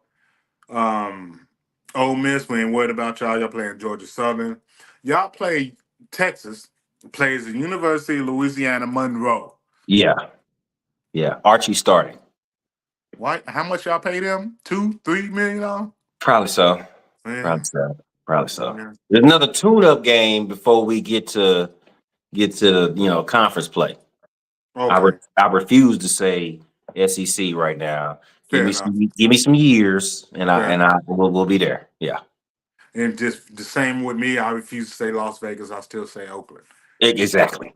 A: Ole Miss, we ain't worried about y'all. Y'all playing Georgia Southern. Y'all play Texas, plays the University of Louisiana Monroe.
B: Yeah. Yeah. Archie starting.
A: Why? How much y'all pay them? $2-3 million?
B: Probably so.
A: Yeah.
B: Probably so. Probably so.
A: Yeah.
B: There's another tune-up game before we get to the conference play.
A: Okay.
B: I refuse to say SEC right now. Give
A: Fair
B: me
A: enough.
B: some years, and
A: Fair
B: I and
A: enough.
B: I will be there. Yeah,
A: And just the same with me. I refuse to say Las Vegas. I still say Oakland.
B: exactly,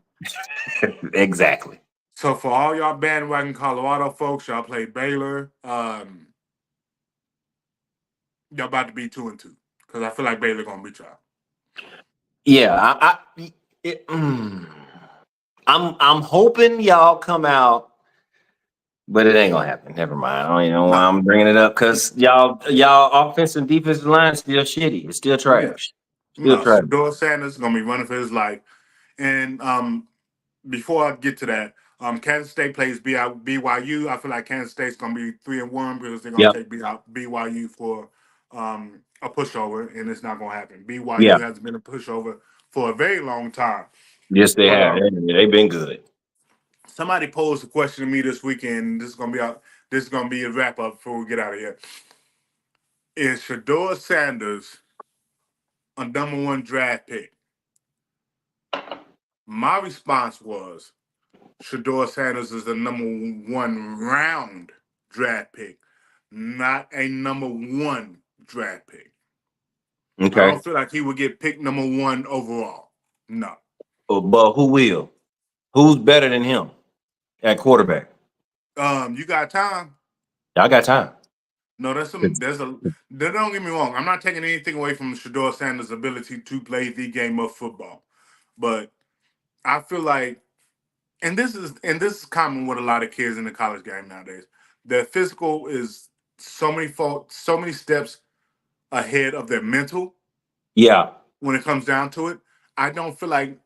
B: exactly.
A: So for all y'all bandwagon Colorado folks, y'all play Baylor. Y'all about to be 2-2 because I feel like Baylor gonna beat y'all.
B: Yeah, it, I'm hoping y'all come out, but it ain't gonna happen. Never mind. I don't even know why
A: No.
B: I'm bringing it up because y'all offensive and defensive line is still shitty. It's still
A: Yeah.
B: trash. Still
A: No.
B: trash.
A: Shador Sanders is gonna be running for his life. And before I get to that, Kansas State plays BYU. I feel like Kansas State's gonna be 3-1 because they're gonna
B: Yep.
A: take BYU for a pushover, and it's not gonna happen. BYU
B: Yeah.
A: has been a pushover for a very long time.
B: Yes, they
A: But
B: have. They've been good.
A: somebody posed a question to me this weekend. This is gonna be a wrap up before we get out of here. Is Shador Sanders a #1 draft pick? My response was Shador Sanders is the #1 round draft pick, not a #1 draft pick. I
B: Okay.
A: don't feel like he would get picked #1 overall. No.
B: But who will? Who's better than him at quarterback?
A: You got time?
B: Y'all got time.
A: No, don't get me wrong. I'm not taking anything away from Shador Sanders' ability to play the game of football. But I feel like and this is common with a lot of kids in the college game nowadays. Their physical is so many steps ahead of their mental
B: Yeah.
A: when it comes down to it. I don't feel like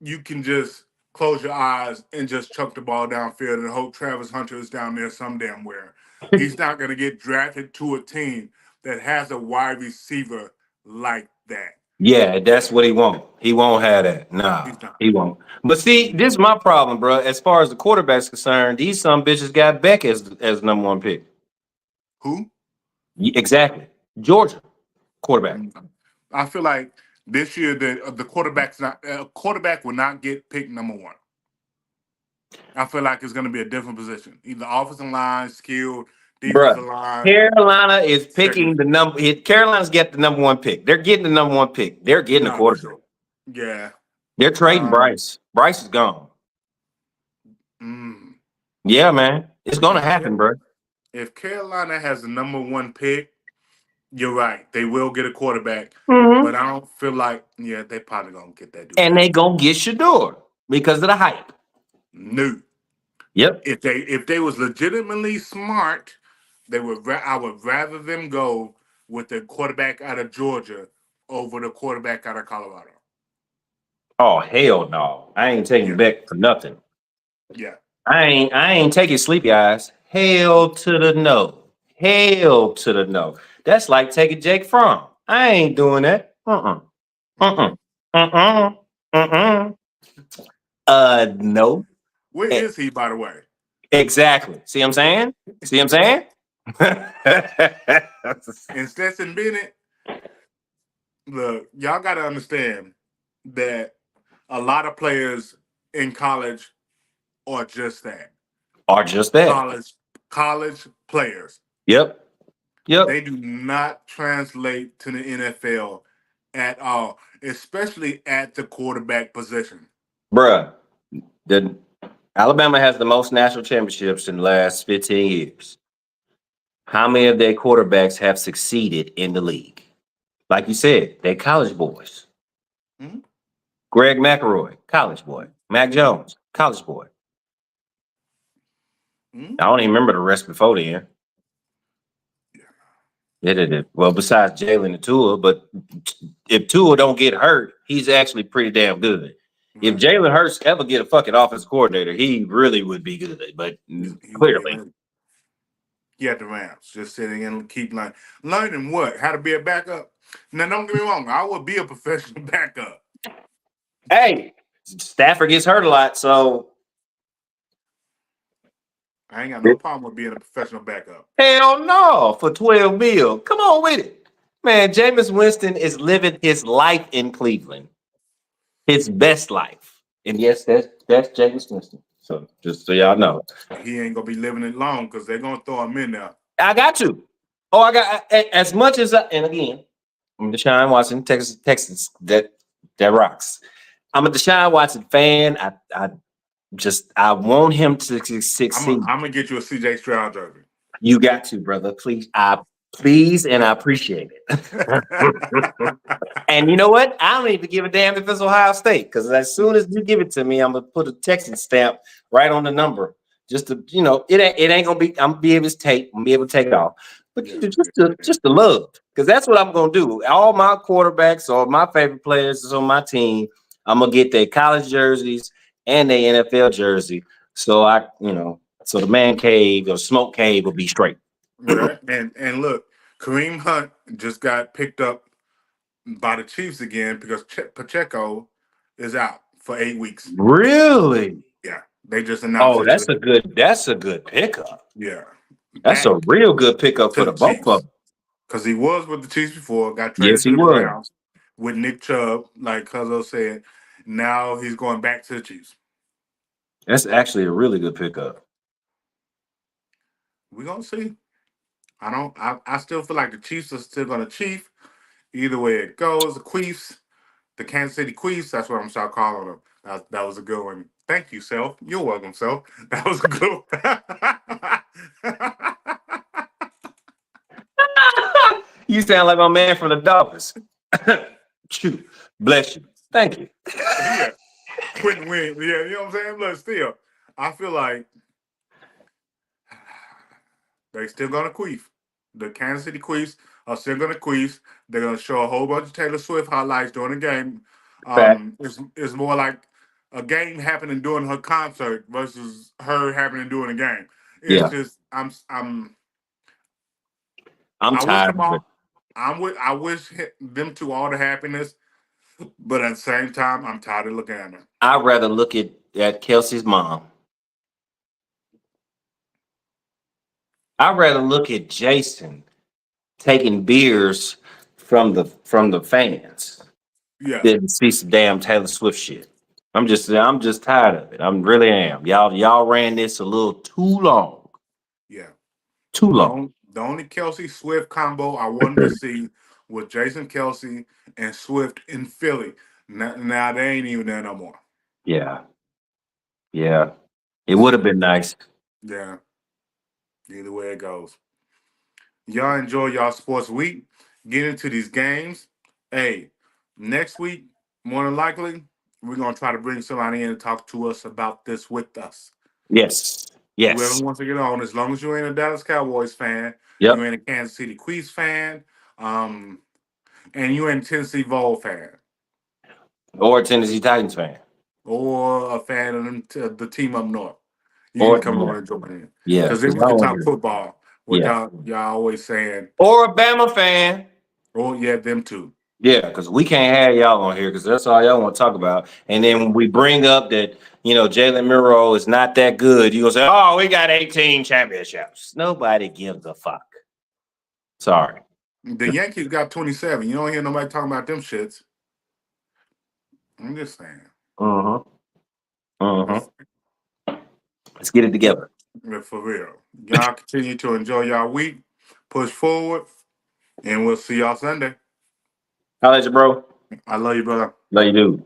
A: you can just close your eyes and just chuck the ball downfield and hope Travis Hunter is down there some damn where. He's not going to get drafted to a team that has a wide receiver like that.
B: Yeah, that's what he won't. He won't have that. Nah,
A: He's not.
B: he won't. But see, this is my problem, bro. As far as the quarterback's concerned, these some bitches got Beck as number one pick.
A: Who?
B: Exactly. Georgia quarterback.
A: I feel like this year the quarterback's not quarterback will not get picked number one. I feel like it's going to be a different position, either offensive line, skilled,
B: Bruh,
A: defensive line,
B: Carolina is picking
A: second.
B: the number. Carolina's get the number one pick. They're getting the number one pick. They're getting a
A: No, for
B: quarterback.
A: sure. Yeah.
B: They're trading
A: Um.
B: Bryce. Bryce is gone.
A: mm,
B: Yeah, man, it's gonna
A: if
B: happen, bro.
A: if Carolina has the number one pick, you're right. They will get a quarterback, but
B: Hmm.
A: I don't feel like they probably gonna get that dude
B: And they
A: anyway.
B: gonna get Shador because of the hype.
A: No.
B: Yep.
A: If they was legitimately smart, I would rather them go with the quarterback out of Georgia over the quarterback out of Colorado.
B: Oh hell no! I ain't taking
A: Yeah,
B: Beck for nothing.
A: yeah.
B: I ain't taking Sleepy Eyes. Hell to the no. Hell to the no. That's like taking Jake Fromm. I ain't doing that. Uh-uh.
A: Mm-mm.
B: Uh-uh. Uh-uh. No.
A: Where
B: Eh,
A: is he, by the way?
B: exactly. See what I'm saying? See what I'm saying?
A: And Stetson Bennett, look, y'all got to understand that a lot of players in college are just that
B: Or just that.
A: college college players.
B: Yep.
A: They
B: Yep.
A: do not translate to the NFL at all, especially at the quarterback position.
B: Bruh. The Alabama has the most national championships in the last 15 years. How many of their quarterbacks have succeeded in the league? Like you said, they college boys.
A: Mhm.
B: Greg McElroy, college boy. Mac Jones, college boy.
A: Mhm.
B: I don't even remember the rest before then. They did it. Well, besides Jalen and Tua, but if Tua don't get hurt, he's actually pretty damn good. If
A: Right.
B: Jalen Hurts ever get a fucking offensive coordinator, he really would be good. But
A: He would be
B: clearly,
A: hurt. He had the Rams, just sitting and keep learning what? How to be a backup. Now, don't get me wrong. I would be a professional backup.
B: hey, Stafford gets hurt a lot, so
A: I ain't got no problem with being a professional backup.
B: hell no for 12 mil. Come on with it. Man, Jameis Winston is living his life in Cleveland. His best life. And yes, that's Jameis Winston. So just so y'all know.
A: He ain't gonna be living it long because they're gonna throw him in there.
B: I got to. Oh, as much as and again, I'm a Deshaun Watson, Texas, that rocks. I'm a Deshaun Watson fan. I want him to succeed.
A: I'm gonna get you a CJ Stroud jersey.
B: You got to, brother. Please, and I appreciate it. And you know what? I don't even give a damn if it's Ohio State, because as soon as you give it to me, I'm gonna put a Texan stamp right on the number. Just to, it ain't gonna be. I'm gonna be able to take it off. But
A: Yeah,
B: just the love, because that's what I'm gonna do. All my quarterbacks or my favorite players is on my team. I'm gonna get their college jerseys and their NFL jersey. So the man cave or smoke cave will be straight.
A: right. And look, Kareem Hunt just got picked up by the Chiefs again because Pacheco is out for 8 weeks.
B: Really?
A: Yeah, they just announced
B: Oh,
A: it
B: that's
A: today.
B: a good pickup.
A: Yeah,
B: That's a
A: back
B: real good pickup
A: to
B: for
A: the
B: the both of
A: Chiefs
B: them.
A: because he was with the Chiefs before, got
B: Yes,
A: traded to
B: he
A: the
B: was.
A: Browns with Nick Chubb, like Cuzzo said. Now he's going back to the Chiefs.
B: That's actually a really good pickup.
A: We're gonna see. I still feel like the Chiefs are still gonna chief. Either way it goes, the Queefs, the Kansas City Queefs, that's what I'm start calling them. That was a good one. Thank you, Self. You're welcome, Self. That was a good one.
B: You sound like my man from the Dolphins. Shoot, bless you. Thank you.
A: Yeah. Quentin Williams. Yeah, you know what I'm saying? But still, I feel like they still gonna queef. The Kansas City Queefs are still gonna queef. They're gonna show a whole bunch of Taylor Swift highlights during the game.
B: Fact.
A: It's more like a game happening during her concert versus her happening during the game. It's
B: Yeah,
A: just
B: I'm
A: I wish
B: tired
A: them
B: of it.
A: all. I wish them two all the happiness. But at the same time, I'm tired of looking at her.
B: I'd rather look at Kelsey's mom. I'd rather look at Jason taking beers from the fans
A: Yeah,
B: than see some damn Taylor Swift shit. I'm just tired of it. I'm really am. Y'all ran this a little too long.
A: yeah.
B: Too
A: The
B: long.
A: only, the only Kelsey Swift combo I wanted to see was Jason Kelsey and Swift in Philly. Now they ain't even there no more.
B: Yeah. Yeah. It would have been nice.
A: Yeah, either way it goes. Y'all enjoy y'all sports week. Get into these games. Hey, next week, more than likely, we're gonna try to bring somebody in and talk to us about this with us.
B: Yes.
A: Whoever
B: Yes.
A: wants to get on, as long as you ain't a Dallas Cowboys fan, you
B: Yep.
A: ain't a Kansas City Chiefs fan, um, and you ain't a Tennessee Vol fan,
B: Or a Tennessee Titans fan.
A: or a fan of the team up north, you can
B: Or
A: come on and join in.
B: yeah.
A: Because then
B: Because
A: we
B: I
A: can
B: want
A: talk
B: to.
A: football
B: Yeah.
A: without y'all always saying,
B: Or a Bama fan.
A: oh yeah, them too.
B: Yeah, because we can't have y'all on here because that's all y'all want to talk about. And then
A: Yeah.
B: when we bring up that, Jalen Miro is not that good, you gonna say, oh, we got 18 championships. Nobody gives a fuck. Sorry.
A: The Yankees got 27. You don't hear nobody talking about them shits. I'm just saying.
B: Uh-huh. Uh-huh.
A: Just,
B: Let's get it together.
A: for real. Y'all continue to enjoy y'all week. Push forward. And we'll see y'all Sunday.
B: Holla at you, bro.
A: I love you, brother.
B: Love you, dude.